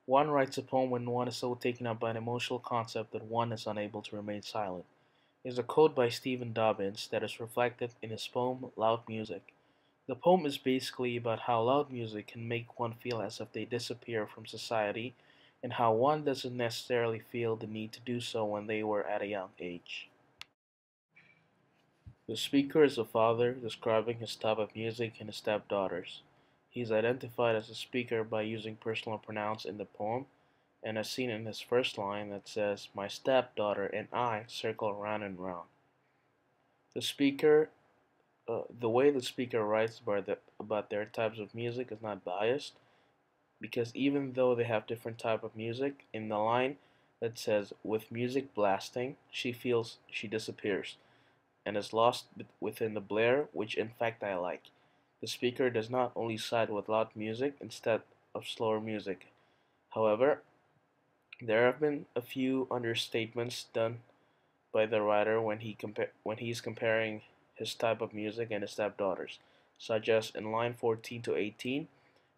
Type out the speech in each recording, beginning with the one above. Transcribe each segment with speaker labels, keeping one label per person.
Speaker 1: One writes a poem when one is so taken up by an emotional concept that one is unable to remain silent. Is a quote by Stephen Dobyns that is reflected in his poem Loud Music. The poem is basically about how loud music can make one feel as if they disappear from society and how one doesn't necessarily feel the need to do so when they were at a young age. The speaker is a father describing his type of music and his stepdaughters. He is identified as a speaker by using personal pronouns in the poem, and as seen in his first line that says, "My stepdaughter and I circle round and round." The speaker, the way the speaker writes about their types of music is not biased, because even though they have different type of music, in the line that says, "With music blasting, she feels she disappears," and is lost within the blare, which in fact I like. The speaker does not only side with loud music instead of slower music. However, there have been a few understatements done by the writer when he's comparing his type of music and his stepdaughters, such as in line 14 to 18,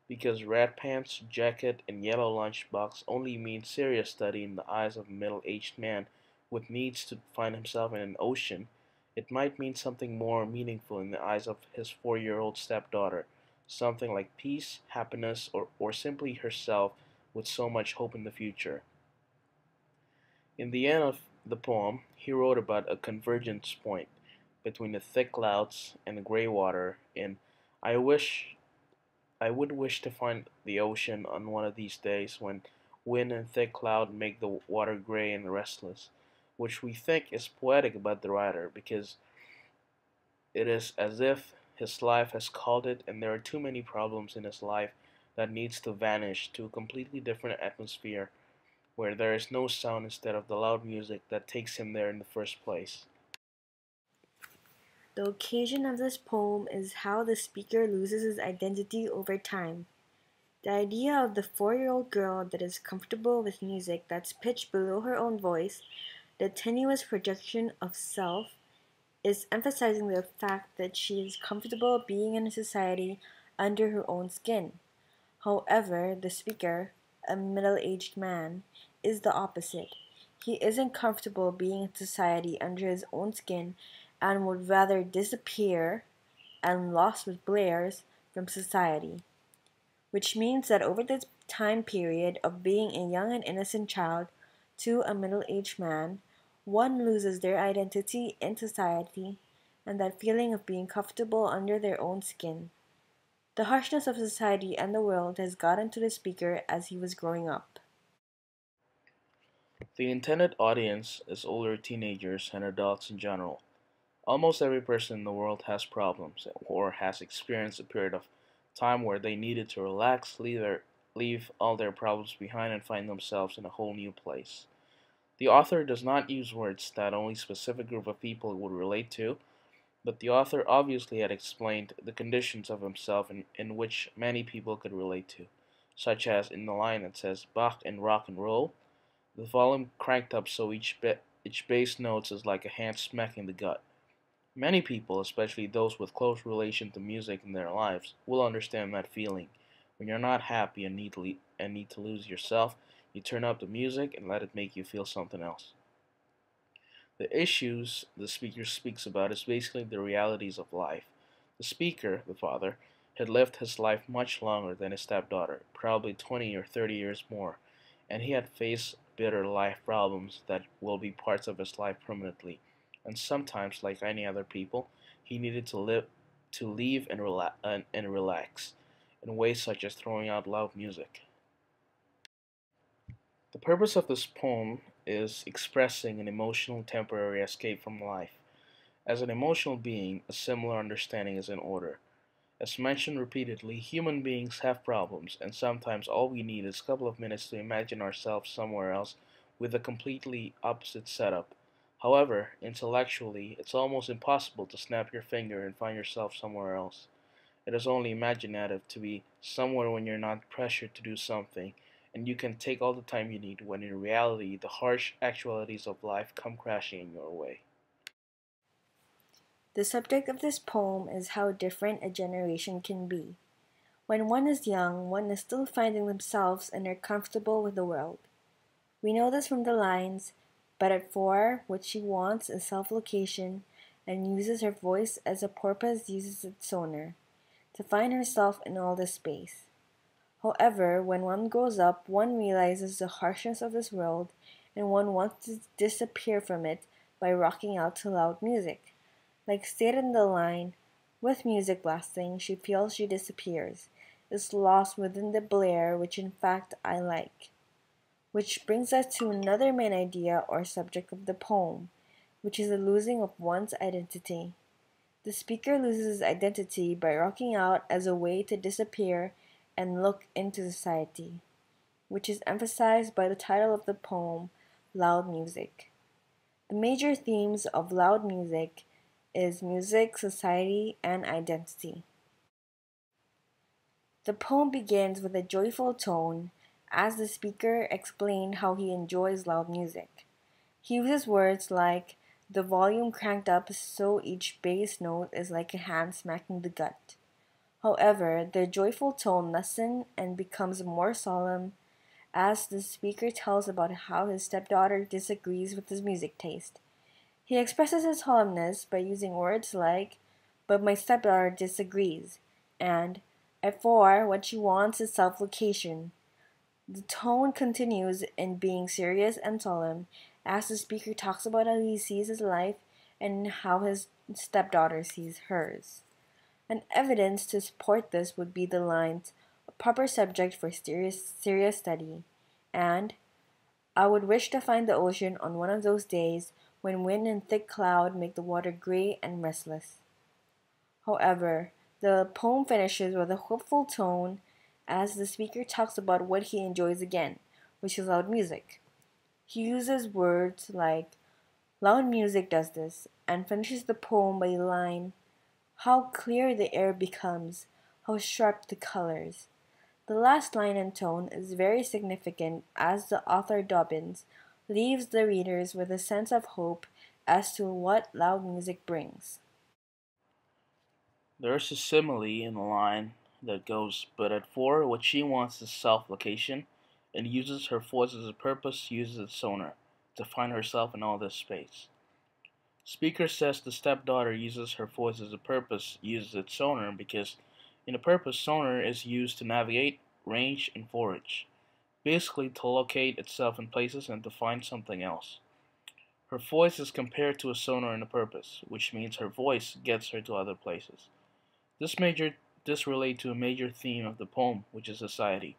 Speaker 1: because red pants, jacket, and yellow lunchbox only mean serious study in the eyes of a middle-aged man with needs to find himself in an ocean, it might mean something more meaningful in the eyes of his 4-year-old stepdaughter, something like peace, happiness, or simply herself with so much hope in the future. In the end of the poem, he wrote about a convergence point between the thick clouds and the gray water in I wish I would wish to find the ocean on one of these days when wind and thick cloud make the water gray and restless, which we think is poetic about the writer because it is as if his life has called it and there are too many problems in his life that needs to vanish to a completely different atmosphere where there is no sound instead of the loud music that takes him there in the first place.
Speaker 2: The occasion of this poem is how the speaker loses his identity over time. The idea of the 4-year-old girl that is comfortable with music that's pitched below her own voice, the tenuous projection of self, is emphasizing the fact that she is comfortable being in a society under her own skin. However, the speaker, a middle-aged man, is the opposite. He isn't comfortable being in society under his own skin and would rather disappear and lost with blares from society, which means that over the time period of being a young and innocent child to a middle-aged man, one loses their identity in society and that feeling of being comfortable under their own skin. The harshness of society and the world has gotten to the speaker as he was growing up.
Speaker 1: The intended audience is older teenagers and adults in general. Almost every person in the world has problems or has experienced a period of time where they needed to relax, leave all their problems behind, and find themselves in a whole new place. The author does not use words that only a specific group of people would relate to, but the author obviously had explained the conditions of himself in which many people could relate to, such as in the line that says Bach and rock and roll, the volume cranked up so each bass note is like a hand smacking the gut. Many people, especially those with close relation to music in their lives, will understand that feeling. When you're not happy and need to lose yourself, you turn up the music and let it make you feel something else. The issues the speaker speaks about is basically the realities of life. The speaker, the father, had lived his life much longer than his stepdaughter, probably 20 or 30 years more, and he had faced bitter life problems that will be parts of his life permanently. And sometimes, like any other people, he needed to leave and relax in ways such as throwing out loud music. The purpose of this poem is expressing an emotional temporary escape from life. As an emotional being, a similar understanding is in order. As mentioned repeatedly, human beings have problems, and sometimes all we need is a couple of minutes to imagine ourselves somewhere else with a completely opposite setup. However, intellectually, it's almost impossible to snap your finger and find yourself somewhere else. It is only imaginative to be somewhere when you're not pressured to do something, and you can take all the time you need when in reality the harsh actualities of life come crashing in your way.
Speaker 2: The subject of this poem is how different a generation can be. When one is young, one is still finding themselves and are comfortable with the world. We know this from the lines, but at 4, what she wants is self-location and uses her voice as a porpoise uses its sonar, to find herself in all this space. However, when one grows up, one realizes the harshness of this world and one wants to disappear from it by rocking out to loud music. Like stated in the line, with music blasting, she feels she disappears, is lost within the blare which in fact I like. Which brings us to another main idea or subject of the poem, which is the losing of one's identity. The speaker loses his identity by rocking out as a way to disappear and look into society, which is emphasized by the title of the poem, Loud Music. The major themes of loud music is music, society, and identity. The poem begins with a joyful tone as the speaker explained how he enjoys loud music. He uses words like the volume cranked up so each bass note is like a hand smacking the gut. However, the joyful tone lessens and becomes more solemn as the speaker tells about how his stepdaughter disagrees with his music taste. He expresses his solemnness by using words like, but my stepdaughter disagrees, and at 4, what she wants is self-location. The tone continues in being serious and solemn as the speaker talks about how he sees his life and how his stepdaughter sees hers. An evidence to support this would be the lines, a proper subject for serious study, and I would wish to find the ocean on one of those days when wind and thick cloud make the water gray and restless. However, the poem finishes with a hopeful tone as the speaker talks about what he enjoys again, which is loud music. He uses words like, loud music does this, and finishes the poem by the line, how clear the air becomes, how sharp the colors. The last line and tone is very significant as the author Dobyns leaves the readers with a sense of hope as to what loud music brings.
Speaker 1: There is a simile in the line that goes, but at 4, what she wants is self-location, and uses her voice as a purpose, uses its sonar, to find herself in all this space. Speaker says the stepdaughter uses her voice as a purpose, uses its sonar, because in a purpose, sonar is used to navigate, range, and forage, basically to locate itself in places and to find something else. Her voice is compared to a sonar in a purpose, which means her voice gets her to other places. This relates to a major theme of the poem, which is society.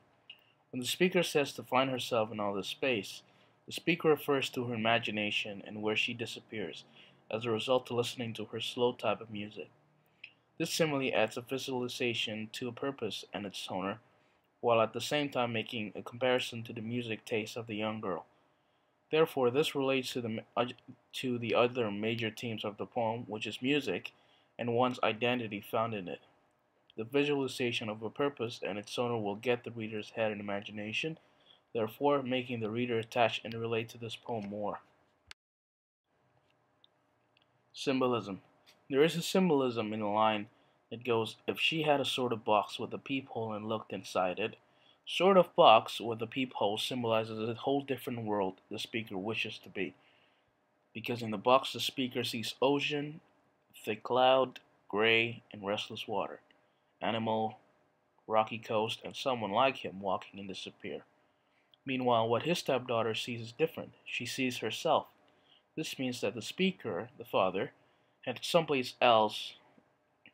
Speaker 1: When the speaker says to find herself in all this space, the speaker refers to her imagination and where she disappears, as a result to listening to her slow type of music. This simile adds a visualization to a purpose and its sonar, while at the same time making a comparison to the music taste of the young girl. Therefore, this relates to the other major themes of the poem, which is music and one's identity found in it. The visualization of a purpose and its owner will get the reader's head and imagination, therefore making the reader attach and relate to this poem more. Symbolism. There is a symbolism in the line that goes, if she had a sort of box with a peephole and looked inside it. Sort of box with a peephole symbolizes a whole different world the speaker wishes to be, because in the box the speaker sees ocean, thick cloud, gray, and restless water, animal, rocky coast, and someone like him walking and disappear. Meanwhile, what his stepdaughter sees is different. She sees herself. This means that the speaker, the father, had someplace else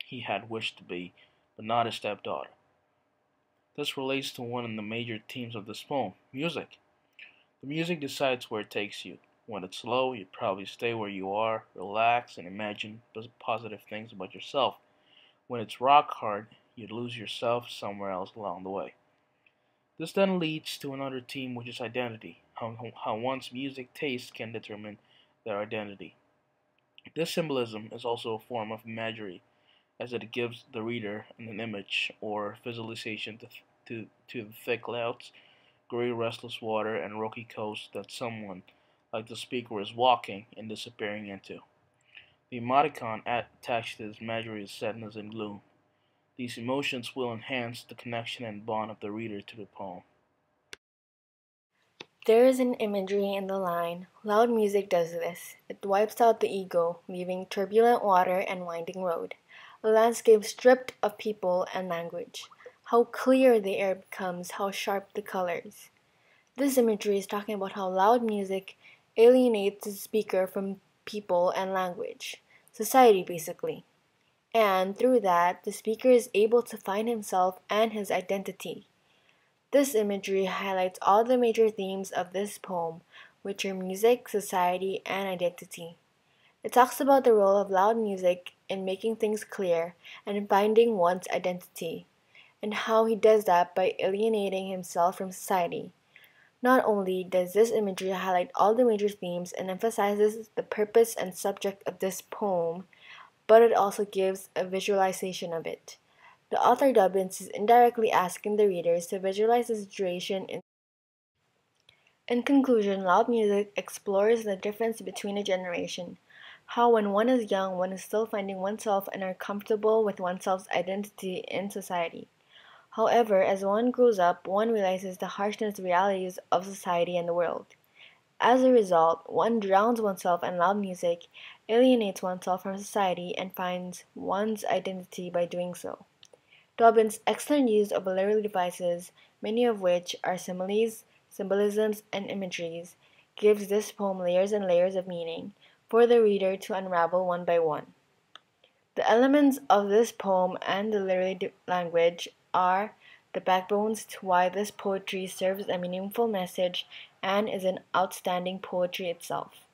Speaker 1: he had wished to be, but not his stepdaughter. This relates to one of the major themes of this poem, music. The music decides where it takes you. When it's slow, you'd probably stay where you are, relax, and imagine positive things about yourself. When it's rock hard, you'd lose yourself somewhere else along the way. This then leads to another theme, which is identity, how one's music taste can determine their identity. This symbolism is also a form of imagery, as it gives the reader an image or visualization to the thick clouds, gray restless water, and rocky coast that someone, like the speaker, is walking and disappearing into. The emoticon attached to this imagery is sadness and gloom. These emotions will enhance the connection and bond of the reader to the poem.
Speaker 2: There is an imagery in the line, "Loud music does this. It wipes out the ego, leaving turbulent water and winding road. A landscape stripped of people and language. How clear the air becomes, how sharp the colors." This imagery is talking about how loud music alienates the speaker from people and language, society basically. And through that, the speaker is able to find himself and his identity. This imagery highlights all the major themes of this poem, which are music, society, and identity. It talks about the role of loud music in making things clear and in finding one's identity, and how he does that by alienating himself from society. Not only does this imagery highlight all the major themes and emphasizes the purpose and subject of this poem, but it also gives a visualization of it. The author Dobyns is indirectly asking the readers to visualize the situation. In conclusion, loud music explores the difference between a generation, how when one is young, one is still finding oneself and are comfortable with oneself's identity in society. However, as one grows up, one realizes the harshness realities of society and the world. As a result, one drowns oneself in loud music, alienates oneself from society, and finds one's identity by doing so. Dobyns' excellent use of literary devices, many of which are similes, symbolisms, and imageries, gives this poem layers and layers of meaning for the reader to unravel one by one. The elements of this poem and the literary language are the backbones to why this poetry serves a meaningful message and is an outstanding poetry itself.